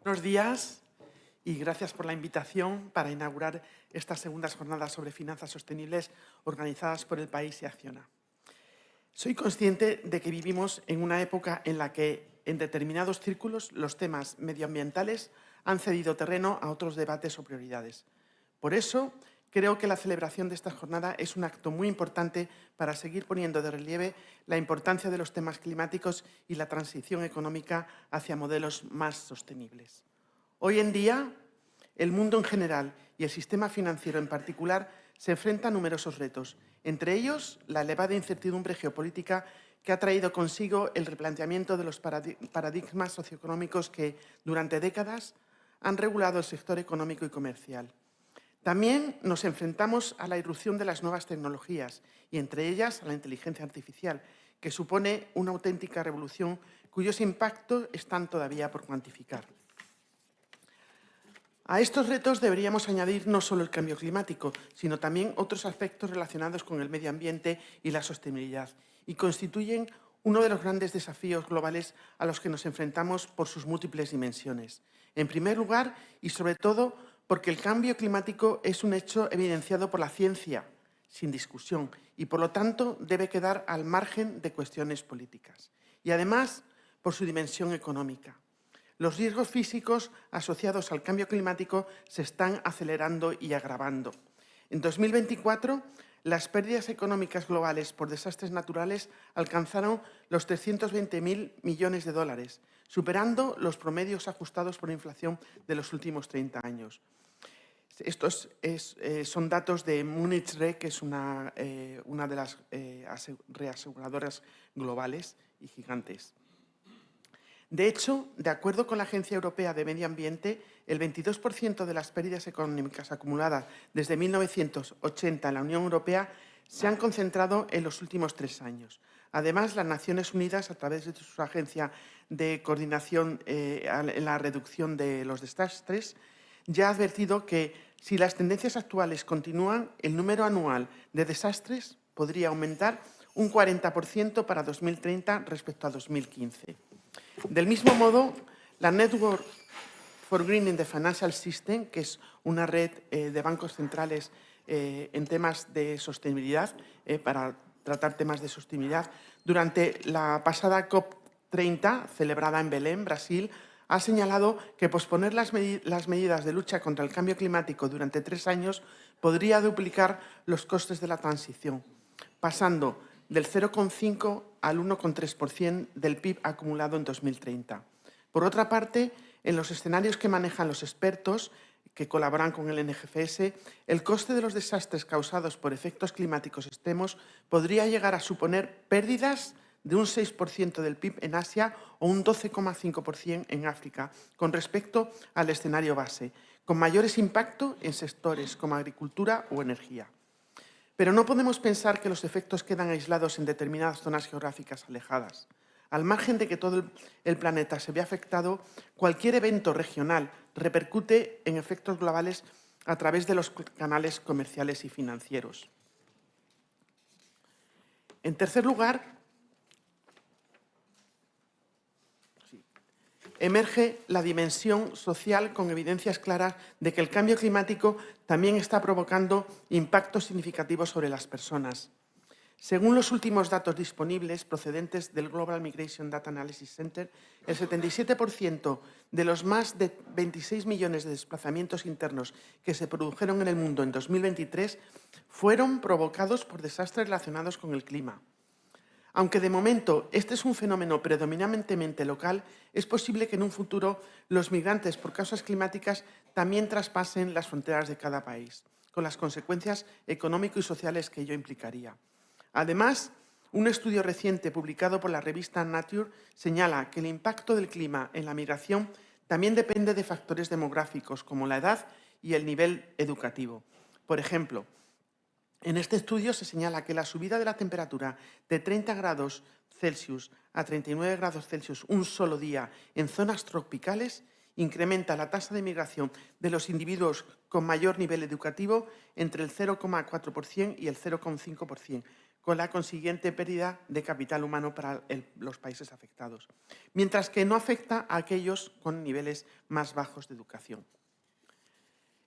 Buenos días y gracias por la invitación para inaugurar estas segundas jornadas sobre finanzas sostenibles organizadas por El País y Acciona. Soy consciente de que vivimos en una época en la que, en determinados círculos, los temas medioambientales han cedido terreno a otros debates o prioridades. Por eso, creo que la celebración de esta jornada es un acto muy importante para seguir poniendo de relieve la importancia de los temas climáticos y la transición económica hacia modelos más sostenibles. Hoy en día, el mundo en general y el sistema financiero en particular se enfrentan a numerosos retos, entre ellos la elevada incertidumbre geopolítica que ha traído consigo el replanteamiento de los paradigmas socioeconómicos que, durante décadas, han regulado el sector económico y comercial. También nos enfrentamos a la irrupción de las nuevas tecnologías y, entre ellas, a la inteligencia artificial, que supone una auténtica revolución cuyos impactos están todavía por cuantificar. A estos retos deberíamos añadir no solo el cambio climático, sino también otros aspectos relacionados con el medio ambiente y la sostenibilidad, y constituyen uno de los grandes desafíos globales a los que nos enfrentamos por sus múltiples dimensiones. En primer lugar, y sobre todo, porque el cambio climático es un hecho evidenciado por la ciencia, sin discusión, y por lo tanto debe quedar al margen de cuestiones políticas. Y además, por su dimensión económica. Los riesgos físicos asociados al cambio climático se están acelerando y agravando. En 2024, las pérdidas económicas globales por desastres naturales alcanzaron los 320.000 millones de dólares, superando los promedios ajustados por inflación de los últimos 30 años. Estos son datos de Munich Re, que es una de las reaseguradoras globales y gigantes. De hecho, de acuerdo con la Agencia Europea de Medio Ambiente, el 22% de las pérdidas económicas acumuladas desde 1980 en la Unión Europea se han concentrado en los últimos 3 años. Además, las Naciones Unidas, a través de su Agencia de Coordinación en la Reducción de los Desastres, ya ha advertido que si las tendencias actuales continúan, el número anual de desastres podría aumentar un 40% para 2030 respecto a 2015. Del mismo modo, la Network for Greening the Financial System, que es una red de bancos centrales en temas de sostenibilidad, para tratar temas de sostenibilidad, durante la pasada COP30, celebrada en Belém, Brasil, ha señalado que posponer las medidas de lucha contra el cambio climático durante 3 años podría duplicar los costes de la transición, pasando del 0,5 al 1,3% del PIB acumulado en 2030. Por otra parte, en los escenarios que manejan los expertos que colaboran con el NGFS, el coste de los desastres causados por efectos climáticos extremos podría llegar a suponer pérdidas de un 6% del PIB en Asia o un 12,5% en África, con respecto al escenario base, con mayores impactos en sectores como agricultura o energía. Pero no podemos pensar que los efectos quedan aislados en determinadas zonas geográficas alejadas. Al margen de que todo el planeta se ve afectado, cualquier evento regional repercute en efectos globales a través de los canales comerciales y financieros. En tercer lugar, emerge la dimensión social con evidencias claras de que el cambio climático también está provocando impactos significativos sobre las personas. Según los últimos datos disponibles procedentes del Global Migration Data Analysis Center, el 77% de los más de 26 millones de desplazamientos internos que se produjeron en el mundo en 2023 fueron provocados por desastres relacionados con el clima. Aunque de momento este es un fenómeno predominantemente local, es posible que en un futuro los migrantes por causas climáticas también traspasen las fronteras de cada país, con las consecuencias económicas y sociales que ello implicaría. Además, un estudio reciente publicado por la revista Nature señala que el impacto del clima en la migración también depende de factores demográficos como la edad y el nivel educativo. Por ejemplo, en este estudio se señala que la subida de la temperatura de 30 grados Celsius a 39 grados Celsius un solo día en zonas tropicales incrementa la tasa de migración de los individuos con mayor nivel educativo entre el 0,4% y el 0,5%, con la consiguiente pérdida de capital humano para los países afectados, mientras que no afecta a aquellos con niveles más bajos de educación.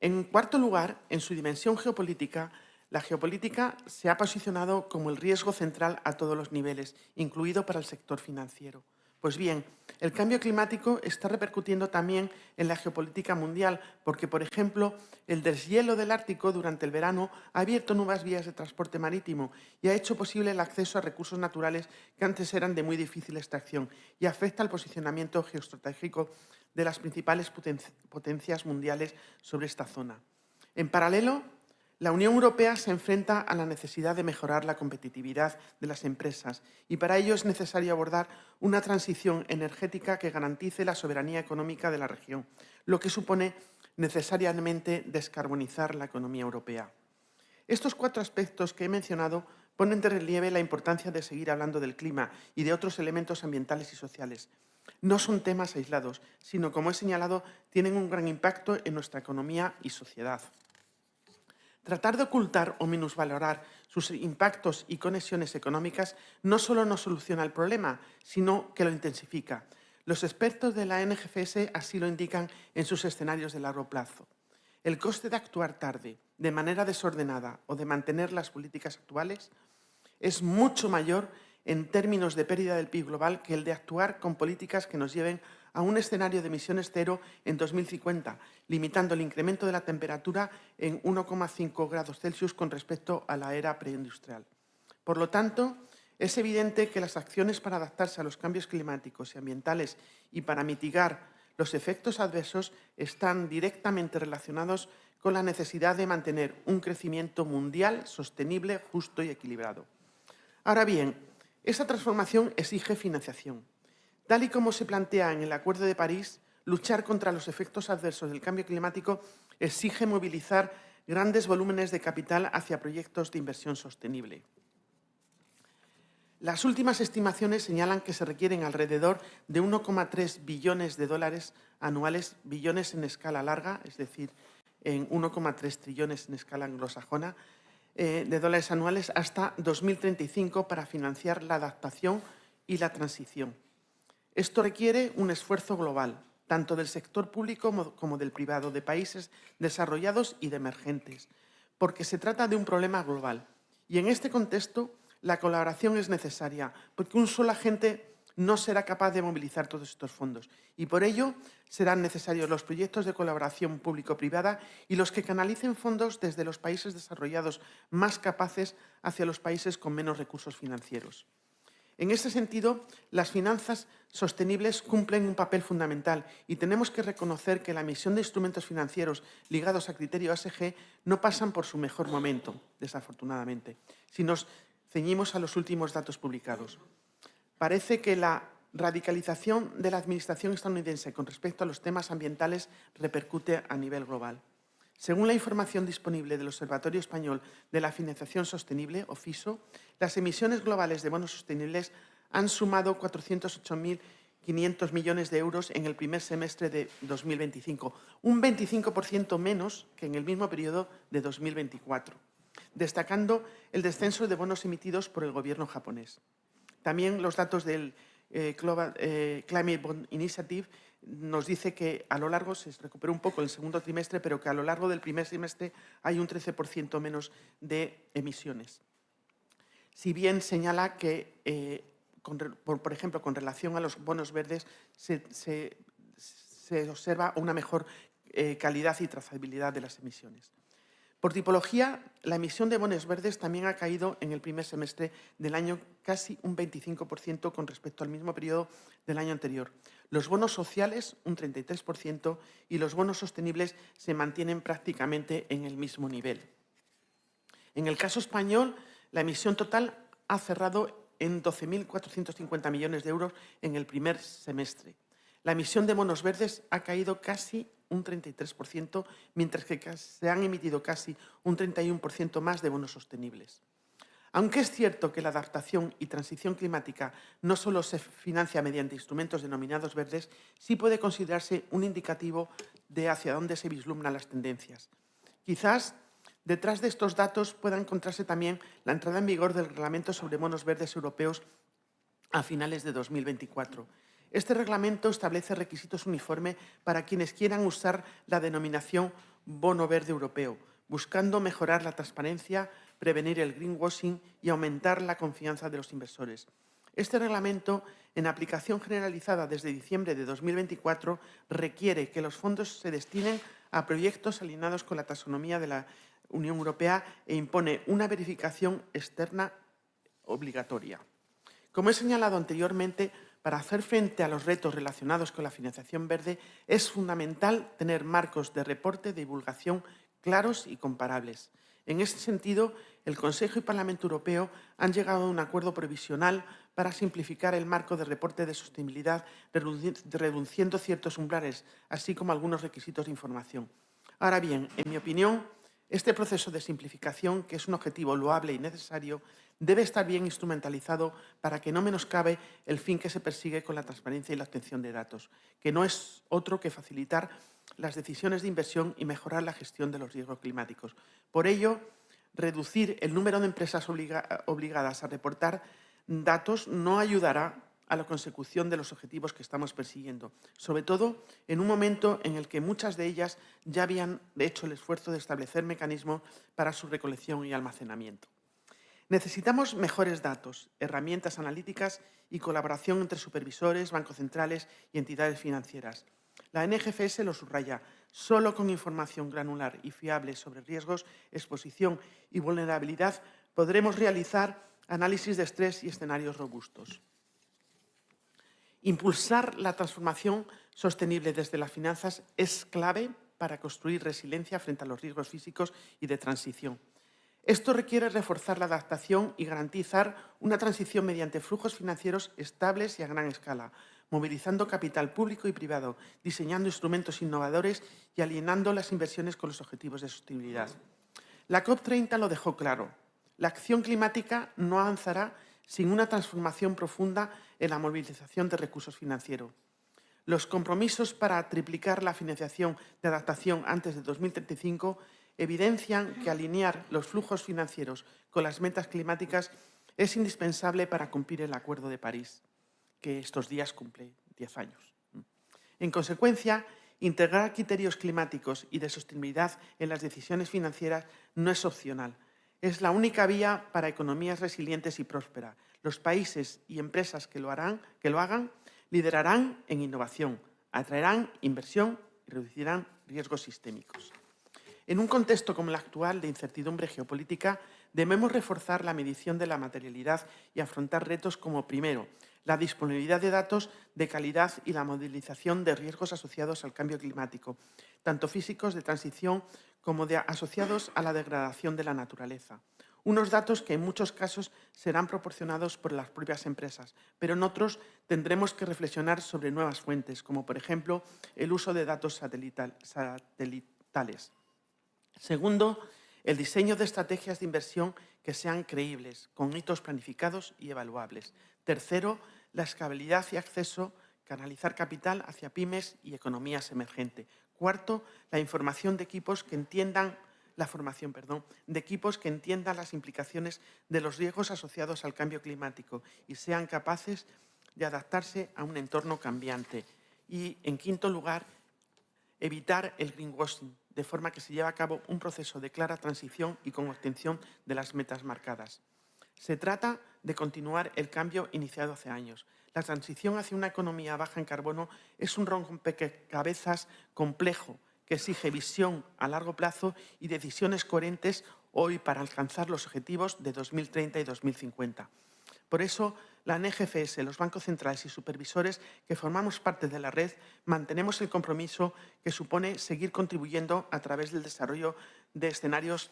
En cuarto lugar, en su dimensión geopolítica, la geopolítica se ha posicionado como el riesgo central a todos los niveles, incluido para el sector financiero. Pues bien, el cambio climático está repercutiendo también en la geopolítica mundial porque, por ejemplo, el deshielo del Ártico durante el verano ha abierto nuevas vías de transporte marítimo y ha hecho posible el acceso a recursos naturales que antes eran de muy difícil extracción y afecta al posicionamiento geoestratégico de las principales potencias mundiales sobre esta zona. En paralelo, la Unión Europea se enfrenta a la necesidad de mejorar la competitividad de las empresas y para ello es necesario abordar una transición energética que garantice la soberanía económica de la región, lo que supone necesariamente descarbonizar la economía europea. Estos 4 aspectos que he mencionado ponen de relieve la importancia de seguir hablando del clima y de otros elementos ambientales y sociales. No son temas aislados, sino, como he señalado, tienen un gran impacto en nuestra economía y sociedad. Tratar de ocultar o minusvalorar sus impactos y conexiones económicas no solo no soluciona el problema, sino que lo intensifica. Los expertos de la NGCS así lo indican en sus escenarios de largo plazo. El coste de actuar tarde, de manera desordenada o de mantener las políticas actuales es mucho mayor en términos de pérdida del PIB global que el de actuar con políticas que nos lleven a un escenario de emisiones cero en 2050, limitando el incremento de la temperatura en 1,5 grados Celsius con respecto a la era preindustrial. Por lo tanto, es evidente que las acciones para adaptarse a los cambios climáticos y ambientales y para mitigar los efectos adversos están directamente relacionados con la necesidad de mantener un crecimiento mundial sostenible, justo y equilibrado. Ahora bien, esa transformación exige financiación. Tal y como se plantea en el Acuerdo de París, luchar contra los efectos adversos del cambio climático exige movilizar grandes volúmenes de capital hacia proyectos de inversión sostenible. Las últimas estimaciones señalan que se requieren alrededor de 1,3 billones de dólares anuales, billones en escala larga, es decir, en 1,3 trillones en escala anglosajona, de dólares anuales hasta 2035 para financiar la adaptación y la transición. Esto requiere un esfuerzo global, tanto del sector público como del privado, de países desarrollados y de emergentes, porque se trata de un problema global. Y en este contexto, la colaboración es necesaria, porque un solo agente no será capaz de movilizar todos estos fondos. Y por ello, serán necesarios los proyectos de colaboración público-privada y los que canalicen fondos desde los países desarrollados más capaces hacia los países con menos recursos financieros. En ese sentido, las finanzas sostenibles cumplen un papel fundamental y tenemos que reconocer que la emisión de instrumentos financieros ligados a criterio ESG no pasan por su mejor momento, desafortunadamente, si nos ceñimos a los últimos datos publicados. Parece que la radicalización de la administración estadounidense con respecto a los temas ambientales repercute a nivel global. Según la información disponible del Observatorio Español de la Financiación Sostenible, OFISO, las emisiones globales de bonos sostenibles han sumado 408.500 millones de euros en el primer semestre de 2025, un 25% menos que en el mismo periodo de 2024, destacando el descenso de bonos emitidos por el gobierno japonés. También los datos del Global Climate Bond Initiative nos dice que a lo largo se recuperó un poco el segundo trimestre, pero que a lo largo del primer semestre hay un 13% menos de emisiones. Si bien señala que, por ejemplo, con relación a los bonos verdes, se observa una mejor calidad y trazabilidad de las emisiones. Por tipología, la emisión de bonos verdes también ha caído en el primer semestre del año casi un 25% con respecto al mismo periodo del año anterior. Los bonos sociales, un 33%, y los bonos sostenibles se mantienen prácticamente en el mismo nivel. En el caso español, la emisión total ha cerrado en 12.450 millones de euros en el primer semestre. La emisión de bonos verdes ha caído casi un 33%, mientras que se han emitido casi un 31% más de bonos sostenibles. Aunque es cierto que la adaptación y transición climática no solo se financia mediante instrumentos denominados verdes, sí puede considerarse un indicativo de hacia dónde se vislumbran las tendencias. Quizás Detrás de estos datos pueda encontrarse también la entrada en vigor del Reglamento sobre bonos verdes europeos a finales de 2024. Este reglamento establece requisitos uniformes para quienes quieran usar la denominación bono verde europeo, buscando mejorar la transparencia, prevenir el greenwashing y aumentar la confianza de los inversores. Este reglamento, en aplicación generalizada desde diciembre de 2024, requiere que los fondos se destinen a proyectos alineados con la taxonomía de la Unión Europea e impone una verificación externa obligatoria. Como he señalado anteriormente, para hacer frente a los retos relacionados con la financiación verde es fundamental tener marcos de reporte de divulgación claros y comparables. En este sentido, el Consejo y Parlamento Europeo han llegado a un acuerdo provisional para simplificar el marco de reporte de sostenibilidad, reduciendo ciertos umbrales, así como algunos requisitos de información. Ahora bien, en mi opinión, este proceso de simplificación, que es un objetivo loable y necesario, debe estar bien instrumentalizado para que no menoscabe el fin que se persigue con la transparencia y la obtención de datos, que no es otro que facilitar las decisiones de inversión y mejorar la gestión de los riesgos climáticos. Por ello, reducir el número de empresas obligadas a reportar datos no ayudará a la consecución de los objetivos que estamos persiguiendo, sobre todo en un momento en el que muchas de ellas ya habían hecho el esfuerzo de establecer mecanismos para su recolección y almacenamiento. Necesitamos mejores datos, herramientas analíticas y colaboración entre supervisores, bancos centrales y entidades financieras. La NGFS lo subraya. Solo con información granular y fiable sobre riesgos, exposición y vulnerabilidad podremos realizar análisis de estrés y escenarios robustos. Impulsar la transformación sostenible desde las finanzas es clave para construir resiliencia frente a los riesgos físicos y de transición. Esto requiere reforzar la adaptación y garantizar una transición mediante flujos financieros estables y a gran escala, movilizando capital público y privado, diseñando instrumentos innovadores y alineando las inversiones con los objetivos de sostenibilidad. La COP30 lo dejó claro. La acción climática no avanzará sin una transformación profunda en la movilización de recursos financieros. Los compromisos para triplicar la financiación de adaptación antes de 2035 evidencian que alinear los flujos financieros con las metas climáticas es indispensable para cumplir el Acuerdo de París, que estos días cumple 10 años. En consecuencia, integrar criterios climáticos y de sostenibilidad en las decisiones financieras no es opcional. Es la única vía para economías resilientes y prósperas. Los países y empresas que lo hagan liderarán en innovación, atraerán inversión y reducirán riesgos sistémicos. En un contexto como el actual de incertidumbre geopolítica, debemos reforzar la medición de la materialidad y afrontar retos como, primero, la disponibilidad de datos de calidad y la modelización de riesgos asociados al cambio climático, tanto físicos de transición como asociados a la degradación de la naturaleza. Unos datos que en muchos casos serán proporcionados por las propias empresas, pero en otros tendremos que reflexionar sobre nuevas fuentes, como por ejemplo el uso de datos satelitales. Segundo, el diseño de estrategias de inversión que sean creíbles, con hitos planificados y evaluables. Tercero, la escalabilidad y acceso, canalizar capital hacia pymes y economías emergentes. Cuarto, la formación de equipos que entiendan las implicaciones de los riesgos asociados al cambio climático y sean capaces de adaptarse a un entorno cambiante. Y, en quinto lugar, evitar el greenwashing, de forma que se lleve a cabo un proceso de clara transición y con obtención de las metas marcadas. Se trata de continuar el cambio iniciado hace años. La transición hacia una economía baja en carbono es un rompecabezas complejo que exige visión a largo plazo y decisiones coherentes hoy para alcanzar los objetivos de 2030 y 2050. Por eso, la NGFS, los bancos centrales y supervisores que formamos parte de la red, mantenemos el compromiso que supone seguir contribuyendo a través del desarrollo de escenarios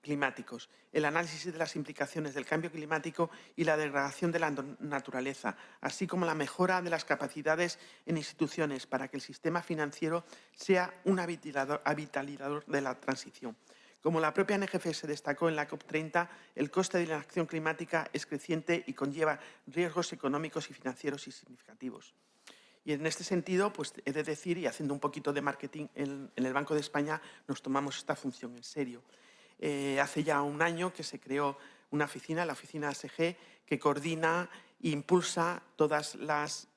climáticos, el análisis de las implicaciones del cambio climático y la degradación de la naturaleza, así como la mejora de las capacidades en instituciones para que el sistema financiero sea un habilitador de la transición. Como la propia NGFS destacó en la COP30, el coste de la acción climática es creciente y conlleva riesgos económicos y financieros significativos. Y en este sentido, pues he de decir, y haciendo un poquito de marketing, en el Banco de España nos tomamos esta función en serio. Hace ya un año que se creó una oficina, la oficina ASG, que coordina e impulsa todas las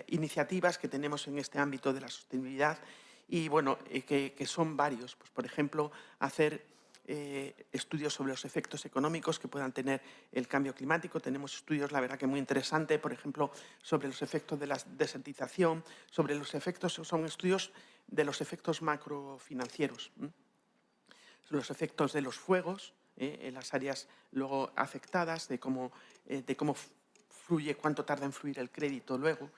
iniciativas que tenemos en este ámbito de la sostenibilidad y, bueno, que son varios. Pues, por ejemplo, hacer estudios sobre los efectos económicos que puedan tener el cambio climático. Tenemos estudios, la verdad, que muy interesantes, por ejemplo, sobre los efectos de la desertización, sobre los efectos, son estudios de los efectos macrofinancieros, los efectos de los fuegos en las áreas luego afectadas, de cómo fluye, cuánto tarda en fluir el crédito luego,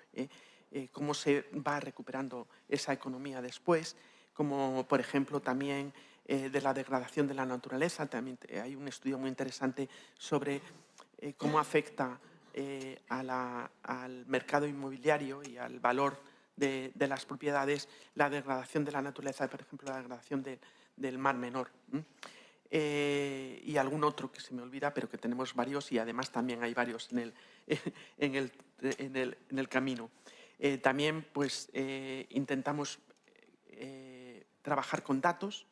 cómo se va recuperando esa economía después, como por ejemplo también de la degradación de la naturaleza. También hay un estudio muy interesante sobre cómo afecta al mercado inmobiliario y al valor de las propiedades la degradación de la naturaleza, por ejemplo, la degradación del Mar Menor. Y algún otro que se me olvida, pero que tenemos varios y además también hay varios en el camino. También pues, intentamos trabajar con datos,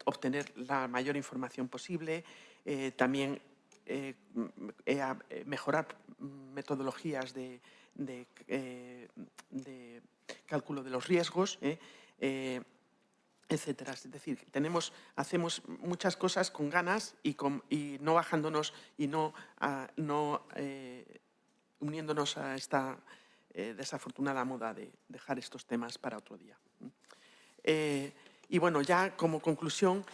obtener la mayor información posible, también mejorar metodologías de cálculo de los riesgos, etcétera. Es decir, hacemos muchas cosas con ganas y no bajándonos y no uniéndonos a esta desafortunada moda de dejar estos temas para otro día. Y bueno, ya como conclusión,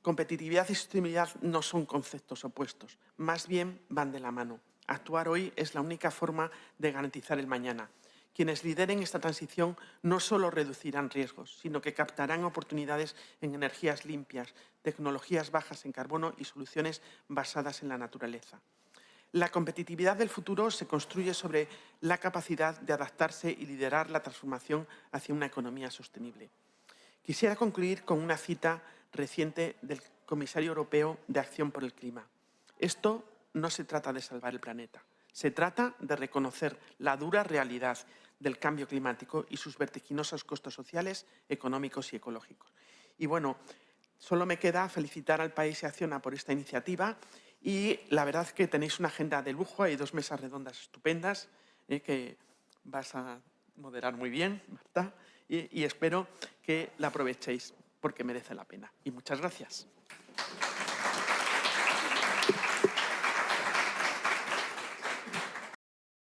competitividad y sostenibilidad no son conceptos opuestos, más bien van de la mano. Actuar hoy es la única forma de garantizar el mañana. Quienes lideren esta transición no solo reducirán riesgos, sino que captarán oportunidades en energías limpias, tecnologías bajas en carbono y soluciones basadas en la naturaleza. La competitividad del futuro se construye sobre la capacidad de adaptarse y liderar la transformación hacia una economía sostenible. Quisiera concluir con una cita reciente del Comisario Europeo de Acción por el Clima. Esto no se trata de salvar el planeta, se trata de reconocer la dura realidad del cambio climático y sus vertiginosos costos sociales, económicos y ecológicos. Y bueno, solo me queda felicitar al País y Acciona por esta iniciativa y la verdad es que tenéis una agenda de lujo, hay 2 mesas redondas estupendas que vas a moderar muy bien, Marta, y espero que la aprovechéis porque merece la pena. Y muchas gracias.